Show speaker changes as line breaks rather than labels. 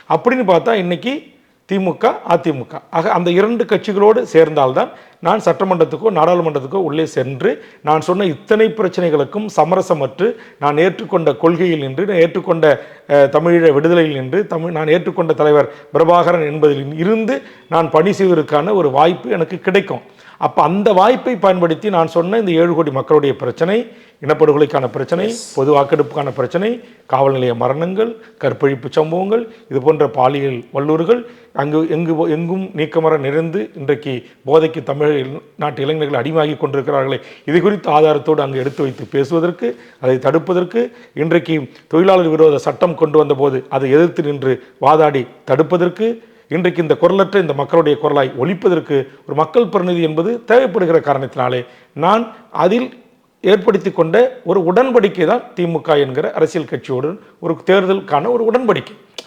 அப்படின்னு பார்த்தா இன்னைக்கு திமுக, அதிமுக ஆக அந்த 2 கட்சிகளோடு சேர்ந்தால்தான் நான் சட்டமன்றத்துக்கோ நாடாளுமன்றத்துக்கோ உள்ளே சென்று நான் சொன்ன இத்தனை பிரச்சனைகளுக்கும் சமரசமற்று நான் ஏற்றுக்கொண்ட கொள்கையில் நின்று, நான் ஏற்றுக்கொண்ட தமிழீழ விடுதலையில் நின்று, நான் ஏற்றுக்கொண்ட தலைவர் பிரபாகரன் என்பதில் இருந்து நான் பணி செய்வதற்கான ஒரு வாய்ப்பு எனக்கு கிடைக்கும். அப்போ அந்த வாய்ப்பை பயன்படுத்தி நான் சொன்ன இந்த 7 கோடி மக்களுடைய பிரச்சனை, இனப்படுகொலைக்கான பிரச்சனை, பொது வாக்கெடுப்புக்கான பிரச்சனை, காவல் நிலைய மரணங்கள், கற்பழிப்பு சம்பவங்கள், இது போன்ற பாலியல் வல்லூறுகள் எங்கும் நீக்கமர நிறைந்து இன்றைக்கு போதைக்கு தமிழ் நாட்டு இளைஞர்கள் அடிமையாகி கொண்டிருக்கிறார்களே, இது குறித்து ஆதாரத்தோடு அங்கு எடுத்து வைத்து பேசுவதற்கு, அதை தடுப்பதற்கு, இன்றைக்கு தொழிலாளர் விரோத சட்டம் கொண்டு வந்த போது அதை எதிர்த்து நின்று வாதாடி தடுப்பதற்கு, இன்றைக்கு இந்த குரலற்ற இந்த மக்களுடைய குரலாய் ஒலிப்பதற்கு ஒரு மக்கள் பிரதிநிதி என்பது தேவைப்படுகிற காரணத்தினாலே நான் அதில் ஏற்படுத்தி கொண்ட ஒரு உடன்படிக்கை தான் திமுக என்கிற அரசியல் கட்சியோடு ஒரு தேர்தலுக்கான ஒரு உடன்படிக்கை.